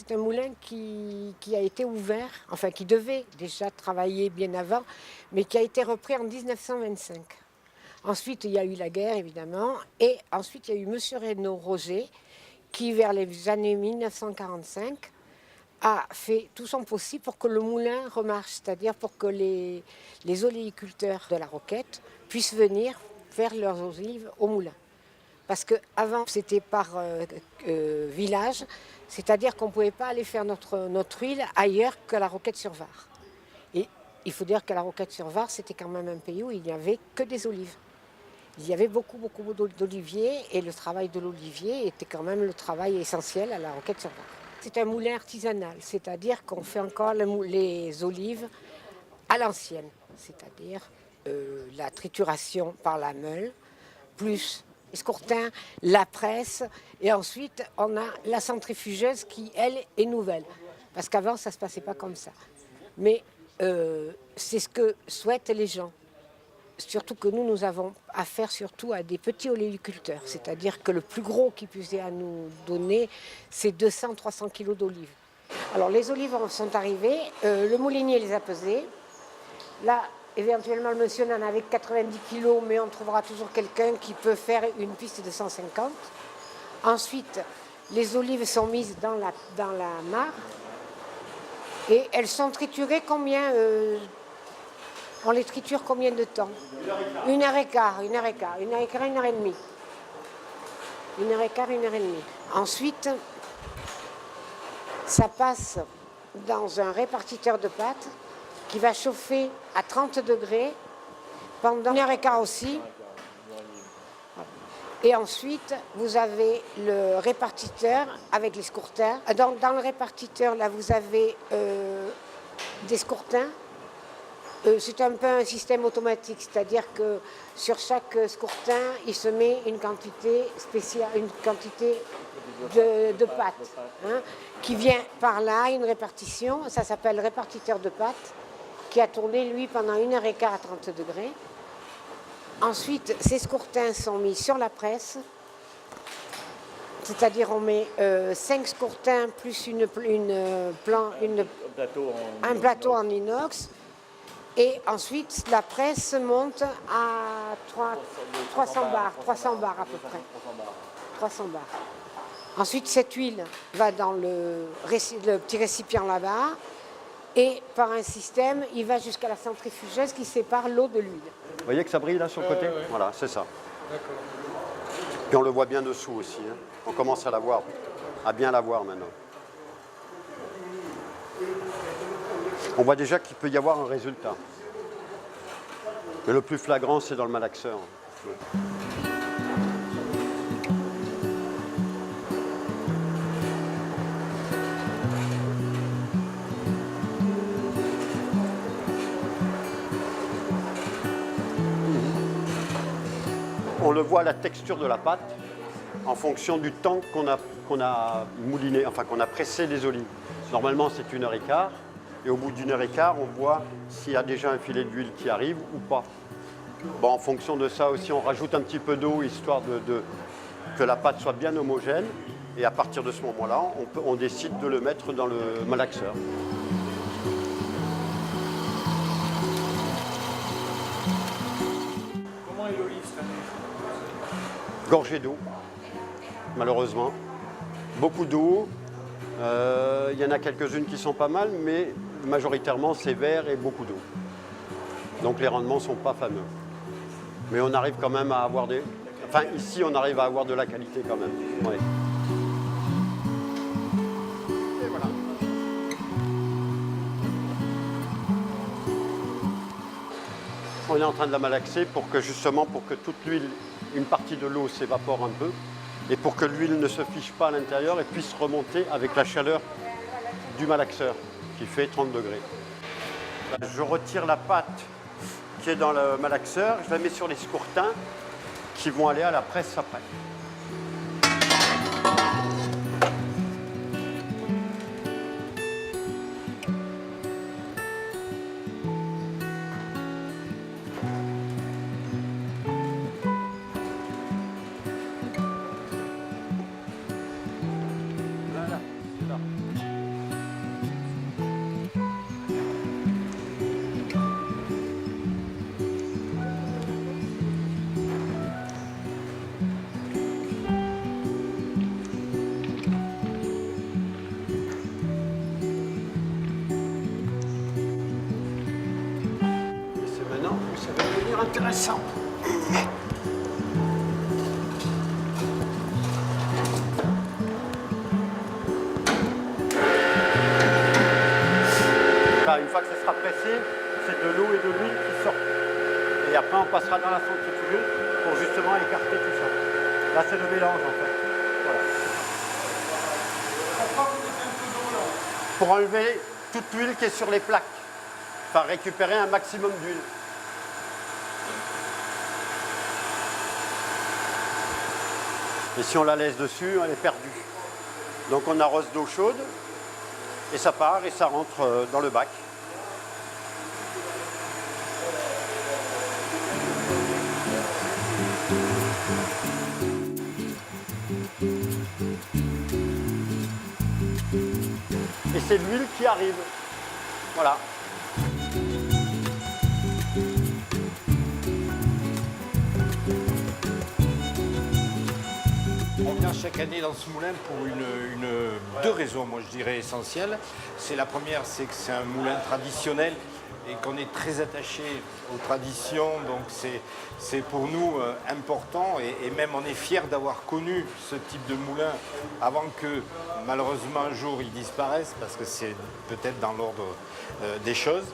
c'est un moulin qui a été ouvert, enfin qui devait déjà travailler bien avant, mais qui a été repris en 1925. Ensuite, il y a eu la guerre, évidemment, et ensuite, il y a eu M. Reynaud-Roger, qui, vers les années 1945, a fait tout son possible pour que le moulin remarche, c'est-à-dire pour que les oléiculteurs de la Roquette puissent venir faire leurs olives au moulin. Parce qu'avant, c'était par village, c'est-à-dire qu'on ne pouvait pas aller faire notre huile ailleurs qu'à la Roquette-sur-Var. Et il faut dire qu'à la Roquette-sur-Var, c'était quand même un pays où il n'y avait que des olives. Il y avait beaucoup d'oliviers et le travail de l'olivier était quand même le travail essentiel à la Roquette-sur-Var. C'est un moulin artisanal, c'est-à-dire qu'on fait encore les olives à l'ancienne, c'est-à-dire la trituration par la meule, plus l'escourtin, la presse, et ensuite on a la centrifugeuse qui, elle, est nouvelle. Parce qu'avant, ça ne se passait pas comme ça. Mais c'est ce que souhaitent les gens. Surtout que nous avons affaire surtout à des petits oléiculteurs. C'est-à-dire que le plus gros qu'ils puissent à nous donner, c'est 200-300 kilos d'olives. Alors les olives sont arrivées, le moulinier les a pesées. Là, éventuellement, le monsieur en avait 90 kilos, mais on trouvera toujours quelqu'un qui peut faire une piste de 150. Ensuite, les olives sont mises dans la mare et elles sont triturées combien on les triture combien de temps? 1h15, 1h15, 1h30. Ensuite, ça passe dans un répartiteur de pâtes qui va chauffer à 30 degrés pendant 1h15 aussi. Et ensuite, vous avez le répartiteur avec les scourtins. Dans le répartiteur, là, vous avez des scourtins. C'est un peu un système automatique, c'est-à-dire que sur chaque scourtin, il se met une quantité spéciale, une quantité de pâte, hein, qui vient par là, une répartition, ça s'appelle répartiteur de pâte, qui a tourné, lui, pendant 1h15 à 30 degrés. Ensuite, ces scourtins sont mis sur la presse, c'est-à-dire on met 5 scourtins plus un plateau en inox. Et ensuite, la presse monte à 300 bars à peu près. 300 bars. Ensuite, cette huile va dans le petit récipient là-bas. Et par un système, il va jusqu'à la centrifugeuse qui sépare l'eau de l'huile. Vous voyez que ça brille là sur le côté? Ouais. Voilà, c'est ça. D'accord. Puis on le voit bien dessous aussi. Hein. On commence à la voir, à bien la voir maintenant. On voit déjà qu'il peut y avoir un résultat. Mais le plus flagrant, c'est dans le malaxeur. On le voit à la texture de la pâte en fonction du temps qu'on a mouliné, enfin qu'on a pressé les olives. Normalement, c'est 1h15. Et au bout d'1h15, on voit s'il y a déjà un filet d'huile qui arrive ou pas. Bon, en fonction de ça aussi, on rajoute un petit peu d'eau, histoire que la pâte soit bien homogène. Et à partir de ce moment-là, on décide de le mettre dans le malaxeur. Comment est l'olive cette année? Gorgée d'eau, malheureusement. Beaucoup d'eau. Il y en a quelques-unes qui sont pas mal, mais majoritairement c'est vert et beaucoup d'eau. Donc les rendements ne sont pas fameux. Mais on arrive quand même à avoir des... Enfin ici on arrive à avoir de la qualité quand même. Ouais. Et voilà. On est en train de la malaxer pour que toute l'huile, une partie de l'eau s'évapore un peu et pour que l'huile ne se fiche pas à l'intérieur et puisse remonter avec la chaleur du malaxeur qui fait 30 degrés. Je retire la pâte qui est dans le malaxeur, je la mets sur les scourtins qui vont aller à la presse après. Voilà, c'est là. intéressant. Enfin, une fois que ça sera pressé, c'est de l'eau et de l'huile qui sortent. Et après, on passera dans la centrifugeuse pour justement écarter tout ça. Là, c'est le mélange en fait. Voilà. Pour enlever toute l'huile qui est sur les plaques. Enfin, récupérer un maximum d'huile. Et si on la laisse dessus, elle est perdue. Donc on arrose d'eau chaude et ça part et ça rentre dans le bac. Et c'est l'huile qui arrive. Voilà. On vient chaque année dans ce moulin pour deux raisons, moi je dirais essentielles. C'est la première, c'est que c'est un moulin traditionnel et qu'on est très attaché aux traditions, donc c'est pour nous important et même on est fiers d'avoir connu ce type de moulin avant que malheureusement un jour il disparaisse parce que c'est peut-être dans l'ordre des choses.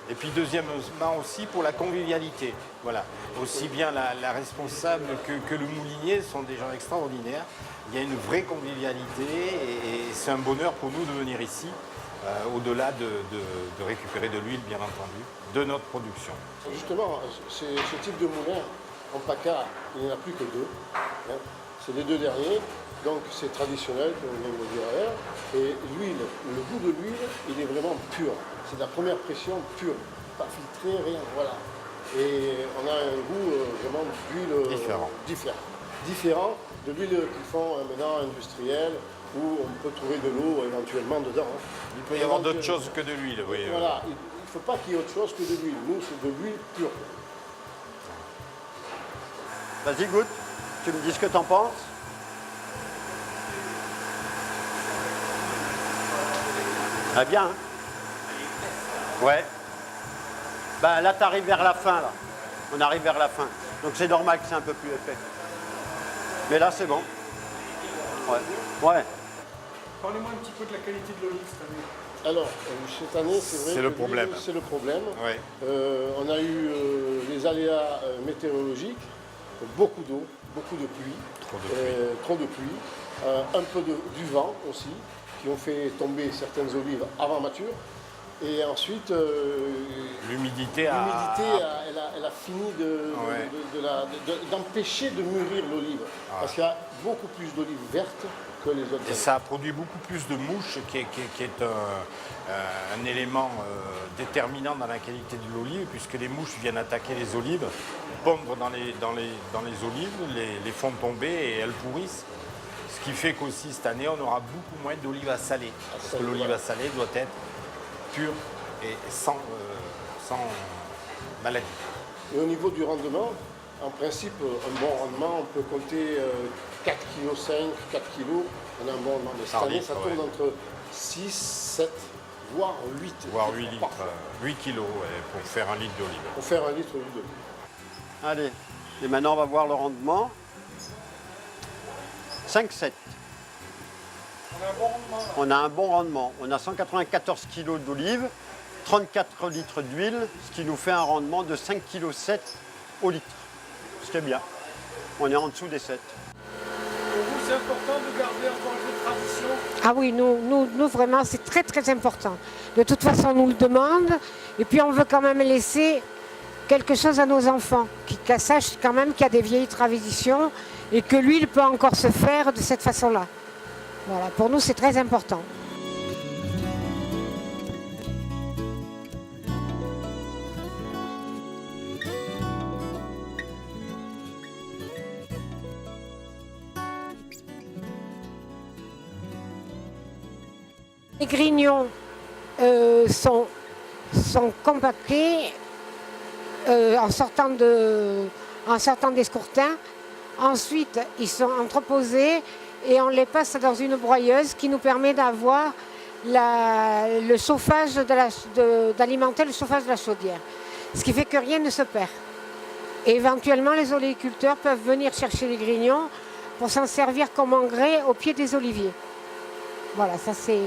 Et puis deuxièmement aussi pour la convivialité. Voilà. Aussi bien la responsable que le moulinier sont des gens extraordinaires. Il y a une vraie convivialité et c'est un bonheur pour nous de venir ici, au-delà de récupérer de l'huile, bien entendu, de notre production. Justement, ce type de moulin, en PACA, il n'y en a plus que deux. Hein. C'est les deux derniers, donc c'est traditionnel, comme on vient de le dire ailleurs. Et l'huile, le goût de l'huile, il est vraiment pur. C'est de la première pression pure, pas filtré, rien, voilà. Et on a un goût vraiment d'huile différent de l'huile qu'ils font maintenant industrielle, où on peut trouver de l'eau éventuellement dedans. Hein. Il peut y avoir d'autres choses que de l'huile, oui. Voilà, il ne faut pas qu'il y ait autre chose que de l'huile. Nous, c'est de l'huile pure. Vas-y, goûte. Tu me dis ce que t'en penses. Ah bien, hein. Ouais. Ben là, tu arrives vers la fin, là. On arrive vers la fin. Donc c'est normal que c'est un peu plus épais. Mais là, c'est bon. Ouais. Ouais. Parlez-moi un petit peu de la qualité de l'olive cette année. Alors, cette année, c'est vrai C'est le problème. C'est le problème. Ouais. On a eu les aléas météorologiques, beaucoup d'eau, beaucoup de pluie. Trop de pluie. Un peu du vent aussi, qui ont fait tomber certaines olives avant mature. Et ensuite, l'humidité elle a fini d'empêcher de mûrir l'olive. Parce qu'il y a beaucoup plus d'olives vertes que les autres. Et ça a produit beaucoup plus de mouches, qui est un élément déterminant dans la qualité de l'olive, puisque les mouches viennent attaquer les olives, pondre dans les olives, les font tomber et elles pourrissent. Ce qui fait qu'aussi cette année, on aura beaucoup moins d'olives à saler. Parce que l'olive à saler doit être pure et sans maladie. Et au niveau du rendement, en principe, un bon rendement, on peut compter 4,5 kg, 4 kg, on a un bon rendement. Mais cette année, ça tourne entre 6, 7, voire 8. Voire 8 litres, 8 kilos pour faire un litre d'olive. Pour faire un litre d'olive. Allez. Et maintenant, on va voir le rendement. 5,7. On a un bon rendement. On a 194 kg d'olive, 34 litres d'huile, ce qui nous fait un rendement de 5,7 kg au litre. Ce qui est bien. On est en dessous des 7. Pour vous, c'est important de garder encore un peu de tradition. Ah oui, nous vraiment, c'est très très important. De toute façon, on nous le demande. Et puis, on veut quand même laisser quelque chose à nos enfants, qui sachent quand même qu'il y a des vieilles traditions et que l'huile peut encore se faire de cette façon-là. Voilà, pour nous, c'est très important. Les grignons sont compactés en sortant d'Escourtin. Ensuite, ils sont entreposés et on les passe dans une broyeuse qui nous permet d'avoir le chauffage d'alimenter le chauffage de la chaudière. Ce qui fait que rien ne se perd. Et éventuellement, les oléiculteurs peuvent venir chercher les grignons pour s'en servir comme engrais au pied des oliviers. Voilà, ça c'est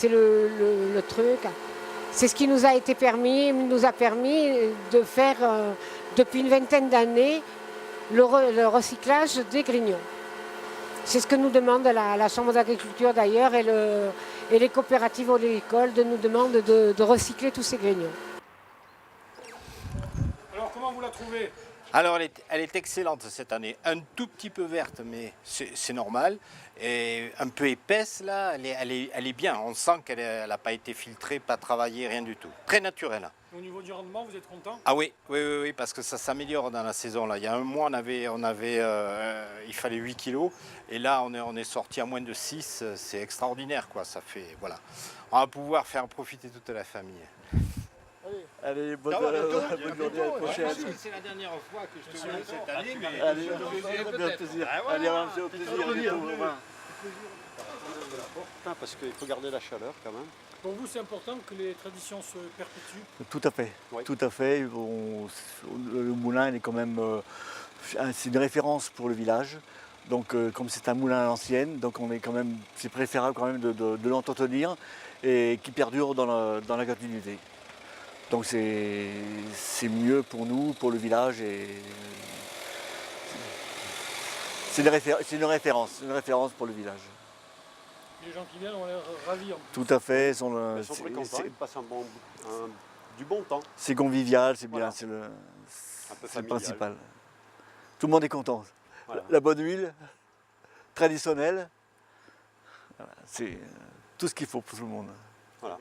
le truc. C'est ce qui nous a été permis, nous a permis de faire depuis une vingtaine d'années le recyclage des grignons. C'est ce que nous demande la Chambre d'agriculture d'ailleurs et les coopératives oléicoles nous demandent de recycler tous ces grignons. Alors comment vous la trouvez? Alors elle est excellente cette année, un tout petit peu verte mais c'est normal, et un peu épaisse là, elle est bien, on sent qu'elle n'a pas été filtrée, pas travaillée, rien du tout, très naturelle. Au niveau du rendement, vous êtes content? Ah oui, parce que ça s'améliore dans la saison là. Il y a un mois il fallait 8 kilos et là on est sorti à moins de 6, c'est extraordinaire quoi, ça fait, voilà. On va pouvoir faire profiter toute la famille. Allez, bonne Ah, bientôt, journée à la prochaine. C'est la dernière fois que je te vois cette année, mais Allez, bien plaisir. Allez, avancez au plaisir. Parce qu'il faut garder la chaleur quand même. Pour vous, c'est important que les traditions se perpétuent? Tout à fait, Oui. tout à fait. Le moulin, il est quand même, c'est une référence pour le village. Donc, comme c'est un moulin à l'ancienne, donc c'est préférable quand même de l'entretenir et qui perdure dans la continuité. Donc c'est mieux pour nous, pour le village, et c'est une référence pour le village. Les gens qui viennent ont l'air ravis. Tout à fait. Ils sont très contents, ils passent du bon temps. C'est convivial, c'est bien, Voilà. c'est peu le familial. principal. Tout le monde est content. Voilà. La bonne huile, traditionnelle, voilà, c'est tout ce qu'il faut pour tout le monde. Voilà.